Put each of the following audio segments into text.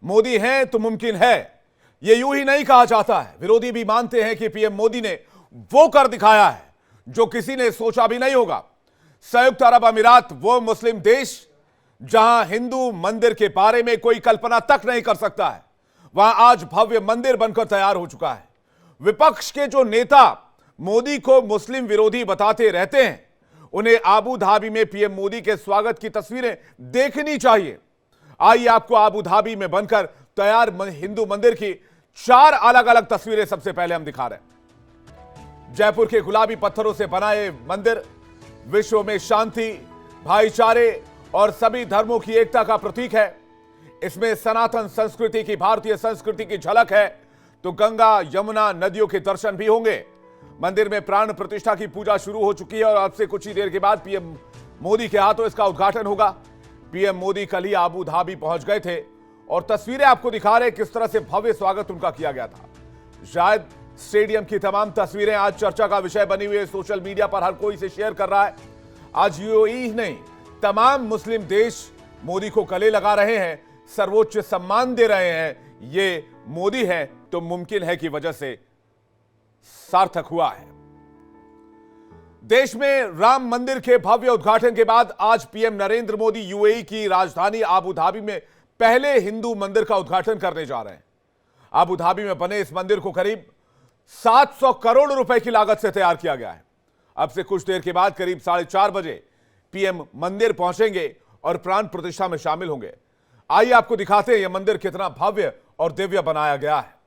मोदी हैं तो मुमकिन है, यह यूं ही नहीं कहा जाता है। विरोधी भी मानते हैं कि पीएम मोदी ने वो कर दिखाया है जो किसी ने सोचा भी नहीं होगा। संयुक्त अरब अमीरात वो मुस्लिम देश जहां हिंदू मंदिर के बारे में कोई कल्पना तक नहीं कर सकता है, वहां आज भव्य मंदिर बनकर तैयार हो चुका है। विपक्ष के जो नेता मोदी को मुस्लिम विरोधी बताते रहते हैं, उन्हें आबू धाबी में पीएम मोदी के स्वागत की तस्वीरें देखनी चाहिए। आइए आपको आबू धाबी में बनकर तैयार हिंदू मंदिर की 4 अलग अलग तस्वीरें सबसे पहले हम दिखा रहे हैं। जयपुर के गुलाबी पत्थरों से बना ये मंदिर विश्व में शांति, भाईचारे और सभी धर्मों की एकता का प्रतीक है। इसमें सनातन संस्कृति की, भारतीय संस्कृति की झलक है। तो गंगा यमुना नदियों के दर्शन भी होंगे। मंदिर में प्राण प्रतिष्ठा की पूजा शुरू हो चुकी है और अब से कुछ ही देर के बाद पीएम मोदी के हाथों इसका उद्घाटन होगा। पीएम मोदी कल ही आबू धाबी पहुंच गए थे और तस्वीरें आपको दिखा रहे हैं किस तरह से भव्य स्वागत उनका किया गया था। शायद स्टेडियम की तमाम तस्वीरें आज चर्चा का विषय बनी हुई है। सोशल मीडिया पर हर कोई इसे शेयर कर रहा है। आज यूएई ही नहीं, तमाम मुस्लिम देश मोदी को गले लगा रहे हैं, सर्वोच्च सम्मान दे रहे हैं। ये मोदी है तो मुमकिन है की वजह से सार्थक हुआ है। देश में राम मंदिर के भव्य उद्घाटन के बाद आज पीएम नरेंद्र मोदी यूएई की राजधानी आबू धाबी में पहले हिंदू मंदिर का उद्घाटन करने जा रहे हैं। आबू धाबी में बने इस मंदिर को करीब 700 करोड़ रुपए की लागत से तैयार किया गया है। अब से कुछ देर के बाद करीब 4:30 बजे पीएम मंदिर पहुंचेंगे और प्राण प्रतिष्ठा में शामिल होंगे। आइए आपको दिखाते हैं यह मंदिर कितना भव्य और दिव्य बनाया गया है।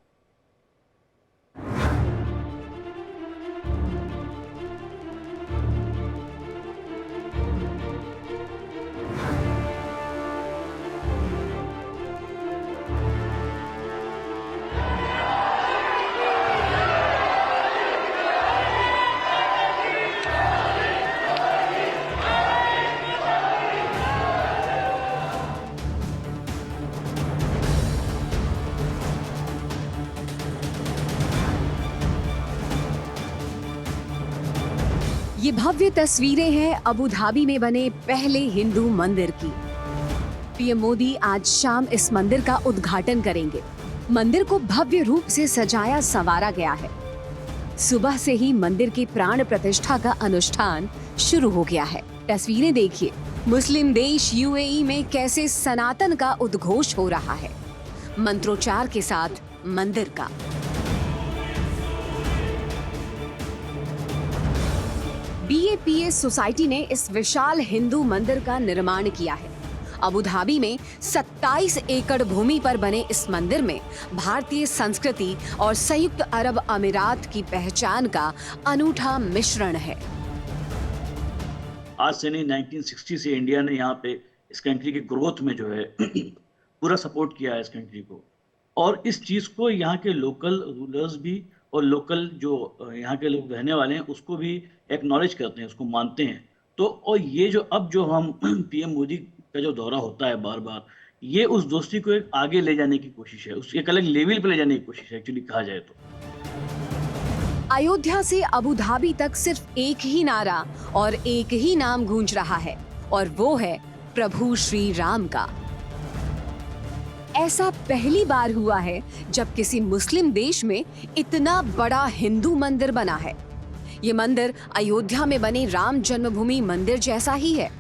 ये भव्य तस्वीरें हैं अबू धाबी में बने पहले हिंदू मंदिर की। पीएम मोदी आज शाम इस मंदिर का उद्घाटन करेंगे। मंदिर को भव्य रूप से सजाया संवारा गया है। सुबह से ही मंदिर की प्राण प्रतिष्ठा का अनुष्ठान शुरू हो गया है। तस्वीरें देखिए, मुस्लिम देश यूएई में कैसे सनातन का उद्घोष हो रहा है, मंत्रोच्चार के साथ मंदिर का। बीएपीएस सोसाइटी ने इस विशाल हिंदू मंदिर का निर्माण किया है। अबू धाबी में 27 एकड़ भूमि पर बने इस मंदिर में भारतीय संस्कृति और संयुक्त अरब अमीरात की पहचान का अनूठा मिश्रण है। आज से नहीं, 1960 से इंडिया ने यहाँ पे इस कंट्री के ग्रोथ में जो है पूरा सपोर्ट किया है इस कंट्री को। और इस चीज को यहाँ के लोकल रूलर्स भी और लोकल जो यहाँ के लोग रहने वाले हैं उसको भी एक्नॉलेज करते हैं, उसको मानते हैं। तो और ये जो अब जो हम पीएम मोदी का जो दौरा होता है बार बार, ये उस दोस्ती को एक आगे ले जाने की कोशिश है, उसके एक अलग लेवल पे ले जाने की कोशिश है एक्चुअली कहा जाए तो। अयोध्या से अबू धाबी तक सिर्फ एक ही नारा और एक ही नाम गूंज रहा है और वो है प्रभु श्री राम का। ऐसा पहली बार हुआ है जब किसी मुस्लिम देश में इतना बड़ा हिंदू मंदिर बना है। ये मंदिर अयोध्या में बने राम जन्मभूमि मंदिर जैसा ही है।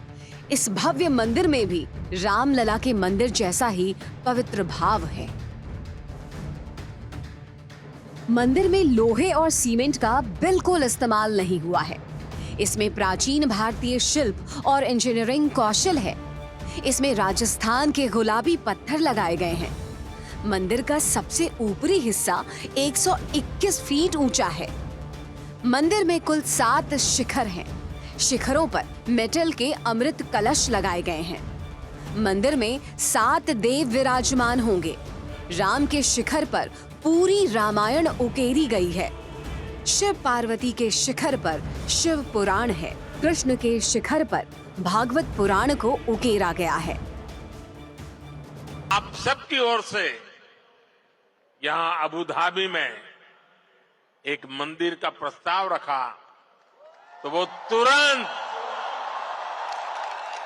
इस भव्य मंदिर में भी रामलला के मंदिर जैसा ही पवित्र भाव है। मंदिर में लोहे और सीमेंट का बिल्कुल इस्तेमाल नहीं हुआ है। इसमें प्राचीन भारतीय शिल्प और इंजीनियरिंग कौशल है। इसमें राजस्थान के गुलाबी पत्थर लगाए गए हैं। मंदिर का सबसे ऊपरी हिस्सा 121 फीट ऊंचा है। मंदिर में कुल 7 शिखर हैं। शिखरों पर मेटल के अमृत कलश लगाए गए हैं। मंदिर में 7 देव विराजमान होंगे। राम के शिखर पर पूरी रामायण उकेरी गई है। शिव पार्वती के शिखर पर शिव पुराण है। कृष्ण के शिखर पर भागवत पुराण को उकेरा गया है। आप सबकी ओर से यहां अबू धाबी में एक मंदिर का प्रस्ताव रखा तो वो तुरंत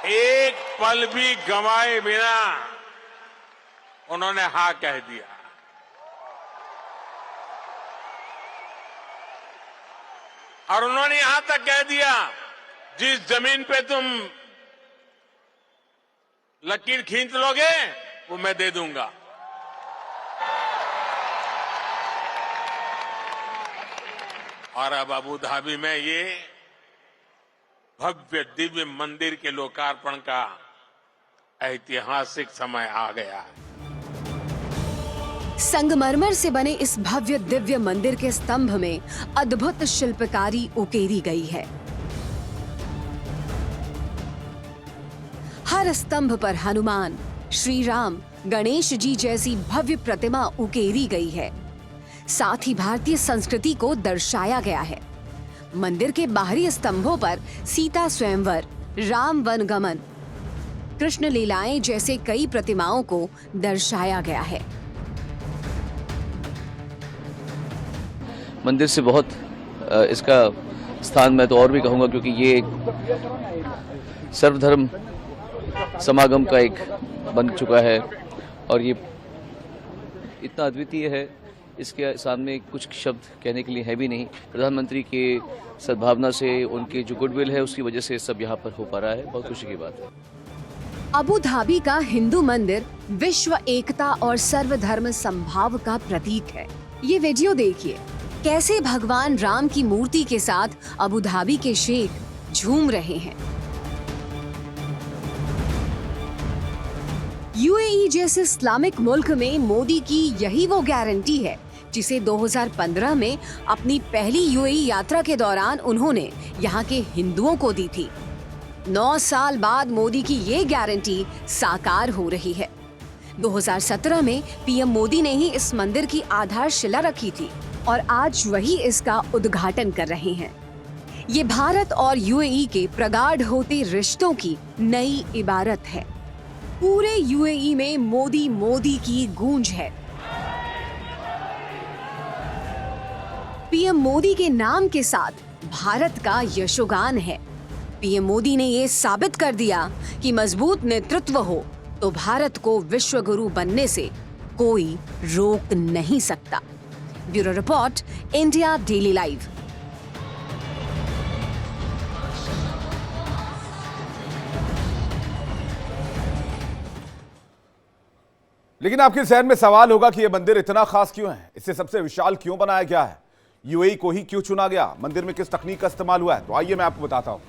एक पल भी गंवाए बिना उन्होंने हाँ कह दिया। और उन्होंने यहां तक कह दिया, जिस जमीन पे तुम लकीर खींच लोगे वो मैं दे दूंगा। और अब अबू धाबी में ये भव्य दिव्य मंदिर के लोकार्पण का ऐतिहासिक समय आ गया है। संगमरमर से बने इस भव्य दिव्य मंदिर के स्तंभ में अद्भुत शिल्पकारी उकेरी गई है। हर स्तंभ पर हनुमान, श्री राम, गणेश जी जैसी भव्य प्रतिमा उकेरी गई है। साथ ही भारतीय संस्कृति को दर्शाया गया है। मंदिर के बाहरी स्तंभों पर सीता स्वयंवर, राम वनगमन, कृष्ण लीलाएं जैसे कई प्रतिमाओं को दर्शाया गया है। मंदिर से बहुत इसका स्थान मैं तो और भी कहूँगा, क्योंकि ये एक सर्वधर्म समागम का एक बन चुका है और ये इतना अद्वितीय है, इसके सामने कुछ शब्द कहने के लिए है भी नहीं। प्रधानमंत्री के सद्भावना से, उनके जो गुडविल है उसकी वजह से सब यहाँ पर हो पा रहा है। बहुत खुशी की बात है। अबू धाबी का हिंदू मंदिर विश्व एकता और सर्वधर्म संभाव का प्रतीक है। ये वीडियो देखिए, कैसे भगवान राम की मूर्ति के साथ अबू धाबी के शेख झूम रहे हैं। यूएई जैसे इस्लामिक मुल्क में मोदी की यही वो गारंटी है जिसे 2015 में अपनी पहली यूएई यात्रा के दौरान उन्होंने यहाँ के हिंदुओं को दी थी। 9 साल बाद मोदी की ये गारंटी साकार हो रही है। 2017 में पीएम मोदी ने ही इस मंदिर की आधारशिला रखी थी और आज वही इसका उद्घाटन कर रहे हैं। ये भारत और यूएई के प्रगाढ़ होते रिश्तों की नई इबारत है। पूरे यूएई में मोदी मोदी की गूंज है। पीएम मोदी के नाम के साथ भारत का यशोगान है। पीएम मोदी ने ये साबित कर दिया कि मजबूत नेतृत्व हो तो भारत को विश्व गुरु बनने से कोई रोक नहीं सकता। Bureau report, India daily live. लेकिन आपके जहन में सवाल होगा कि यह मंदिर इतना खास क्यों है, इसे सबसे विशाल क्यों बनाया गया है, यूएई को ही क्यों चुना गया, मंदिर में किस तकनीक का इस्तेमाल हुआ है। तो आइए मैं आपको बताता हूं।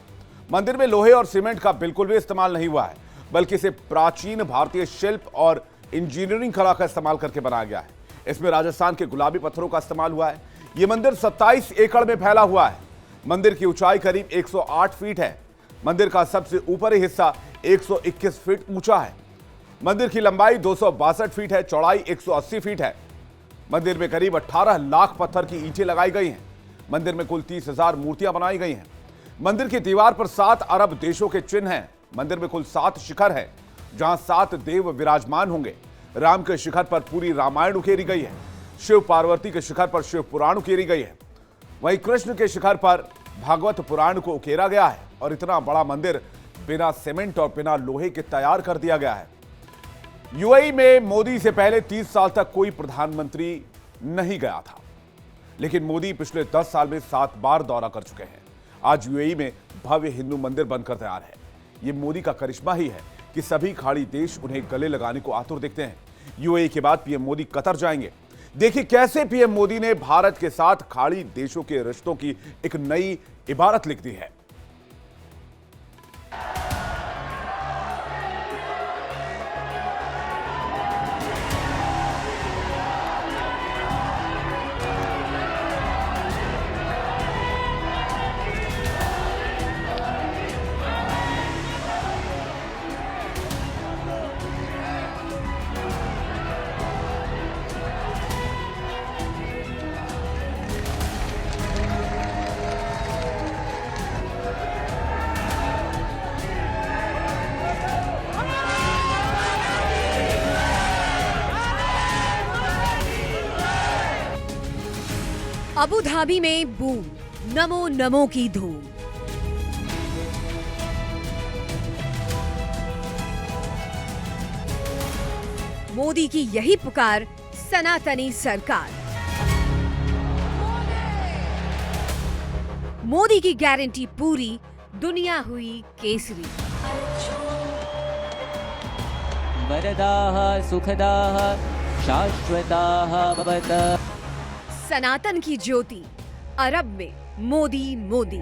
मंदिर में लोहे और सीमेंट का बिल्कुल भी इस्तेमाल नहीं हुआ है, बल्कि इसे प्राचीन भारतीय शिल्प और इंजीनियरिंग कला का इस्तेमाल करके बनाया गया है। इसमें राजस्थान के गुलाबी पत्थरों का इस्तेमाल हुआ है। यह मंदिर 27 एकड़ में फैला हुआ है। मंदिर की ऊंचाई करीब 108 फीट है। मंदिर का सबसे ऊपरी हिस्सा 121 फीट ऊंचा है। मंदिर की लंबाई 262 फीट है, चौड़ाई 180 फीट है। मंदिर में करीब 18 लाख पत्थर की ईंटें लगाई गई हैं। मंदिर में कुल 30,000 मूर्तियां बनाई गई हैं। मंदिर की दीवार पर 7 अरब देशों के चिन्ह हैं। मंदिर में कुल 7 शिखर हैं, जहां 7 देव विराजमान होंगे। राम के शिखर पर पूरी रामायण उकेरी गई है। शिव पार्वती के शिखर पर शिव पुराण उकेरी गई है। वहीं कृष्ण के शिखर पर भागवत पुराण को उकेरा गया है। और इतना बड़ा मंदिर बिना सीमेंट और बिना लोहे के तैयार कर दिया गया है। यूएई में मोदी से पहले 30 साल तक कोई प्रधानमंत्री नहीं गया था, लेकिन मोदी पिछले 10 साल में 7 बार दौरा कर चुके हैं। आज यूएई में भव्य हिंदू मंदिर बनकर तैयार है। ये मोदी का करिश्मा ही है कि सभी खाड़ी देश उन्हें गले लगाने को आतुर दिखते हैं। यूएई के बाद पीएम मोदी कतर जाएंगे। देखिए कैसे पीएम मोदी ने भारत के साथ खाड़ी देशों के रिश्तों की एक नई इबारत लिख दी है। अबू धाबी में बूम, नमो नमो की धूम। मोदी की यही पुकार, सनातनी सरकार। मोदी की गारंटी पूरी, दुनिया हुई केसरी। वरदाः सुखदाः शाश्वताः भवन्तः। सनातन की ज्योति, अरब में मोदी मोदी।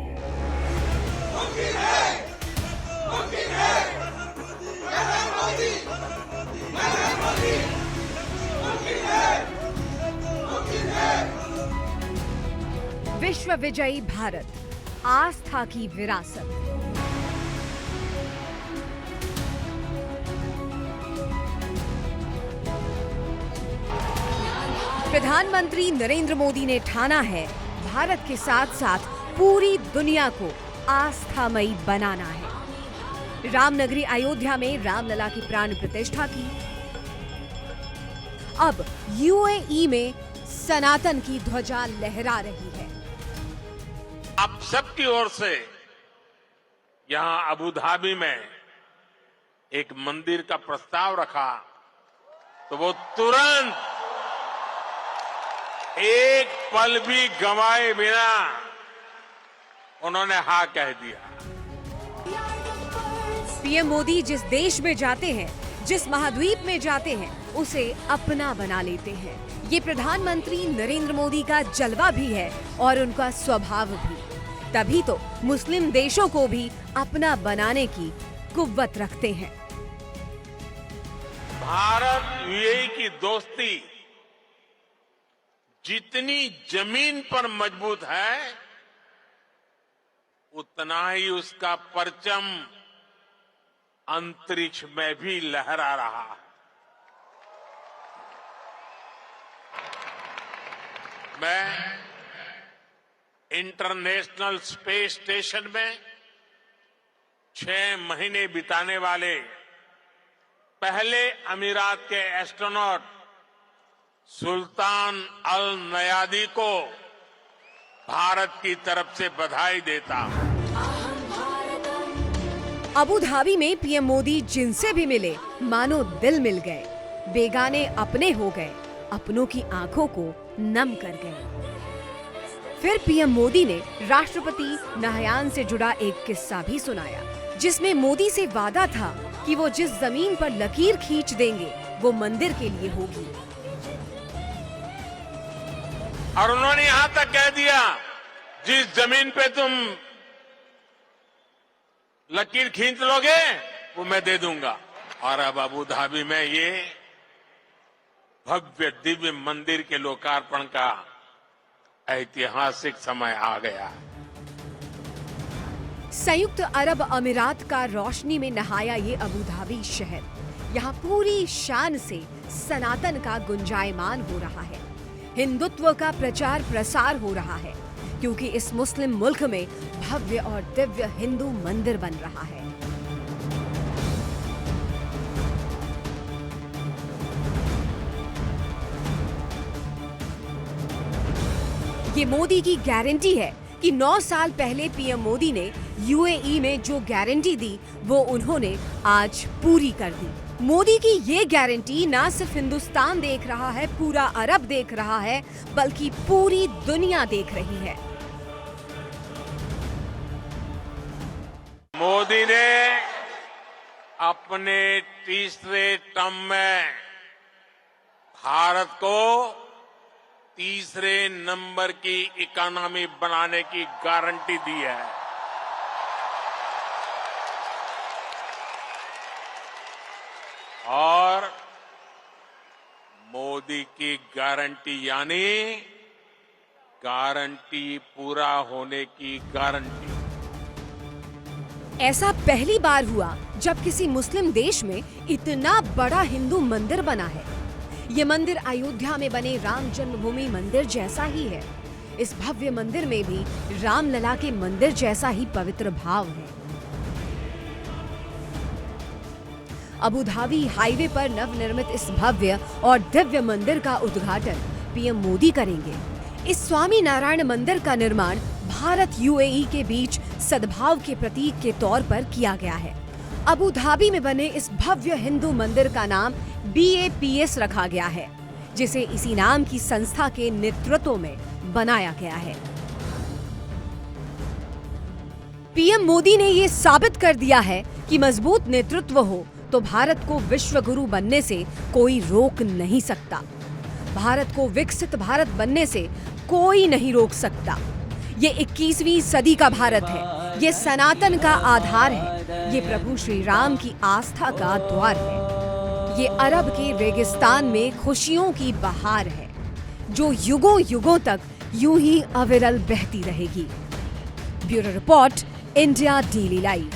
विश्व विजयी भारत, आस्था की विरासत। प्रधानमंत्री नरेंद्र मोदी ने ठाना है, भारत के साथ साथ पूरी दुनिया को आस्थामयी बनाना है। रामनगरी अयोध्या में रामलला की प्राण प्रतिष्ठा की। अब यूएई में सनातन की ध्वजा लहरा रही है। आप सबकी ओर से यहां अबू धाबी में एक मंदिर का प्रस्ताव रखा तो वो तुरंत एक पल भी गंवाए बिना उन्होंने हाँ कह दिया। पीएम मोदी जिस देश में जाते हैं, जिस महाद्वीप में जाते हैं, उसे अपना बना लेते हैं। ये प्रधानमंत्री नरेंद्र मोदी का जलवा भी है और उनका स्वभाव भी। तभी तो मुस्लिम देशों को भी अपना बनाने की कुव्वत रखते हैं। भारत यूएई की दोस्ती जितनी जमीन पर मजबूत है, उतना ही उसका परचम अंतरिक्ष में भी लहरा रहा है। मैं इंटरनेशनल स्पेस स्टेशन में 6 महीने बिताने वाले पहले अमीरात के एस्ट्रोनॉट सुल्तान अल नयादी को भारत की तरफ से बधाई देता हूं। अबू धाबी में पीएम मोदी जिनसे भी मिले, मानो दिल मिल गए। बेगाने अपने हो गए, अपनों की आंखों को नम कर गए। फिर पीएम मोदी ने राष्ट्रपति नाहयान से जुड़ा एक किस्सा भी सुनाया, जिसमें मोदी से वादा था कि वो जिस जमीन पर लकीर खींच देंगे वो मंदिर के लिए होगी। और उन्होंने यहां तक कह दिया, जिस जमीन पे तुम लकीर खींच लोगे वो मैं दे दूंगा। और अब अबू धाबी में ये भव्य दिव्य मंदिर के लोकार्पण का ऐतिहासिक समय आ गया। संयुक्त अरब अमीरात का रोशनी में नहाया ये अबू धाबी शहर, यहाँ पूरी शान से सनातन का गुंजायमान हो रहा है। हिंदुत्व का प्रचार प्रसार हो रहा है, क्योंकि इस मुस्लिम मुल्क में भव्य और दिव्य हिंदू मंदिर बन रहा है। ये मोदी की गारंटी है कि 9 साल पहले पीएम मोदी ने यूएई में जो गारंटी दी वो उन्होंने आज पूरी कर दी। मोदी की ये गारंटी ना सिर्फ हिंदुस्तान देख रहा है, पूरा अरब देख रहा है, बल्कि पूरी दुनिया देख रही है। मोदी ने अपने तीसरे टर्म में भारत को तीसरे नंबर की इकोनॉमी बनाने की गारंटी दी है। और मोदी की गारंटी यानी गारंटी पूरा होने की गारंटी। ऐसा पहली बार हुआ जब किसी मुस्लिम देश में इतना बड़ा हिंदू मंदिर बना है। ये मंदिर अयोध्या में बने राम जन्मभूमि मंदिर जैसा ही है। इस भव्य मंदिर में भी रामलला के मंदिर जैसा ही पवित्र भाव है। अबू धाबी हाईवे पर नवनिर्मित इस भव्य और दिव्य मंदिर का उद्घाटन पीएम मोदी करेंगे। इस स्वामी नारायण मंदिर का निर्माण भारत यूएई के बीच सद्भाव के प्रतीक के तौर पर किया गया है अबू धाबी में बने इस भव्य हिंदू मंदिर का नाम BAPS रखा गया है, जिसे इसी नाम की संस्था के नेतृत्व में बनाया गया है। पीएम मोदी ने ये साबित कर दिया है कि मजबूत नेतृत्व हो तो भारत को विश्व गुरु बनने से कोई रोक नहीं सकता। भारत को विकसित भारत बनने से कोई नहीं रोक सकता। ये 21वीं सदी का भारत है, ये सनातन का आधार है, ये प्रभु श्री राम की आस्था का द्वार है, ये अरब के रेगिस्तान में खुशियों की बहार है, जो युगों युगों तक यूं ही अविरल बहती रहेगी। Bureau report, India daily live.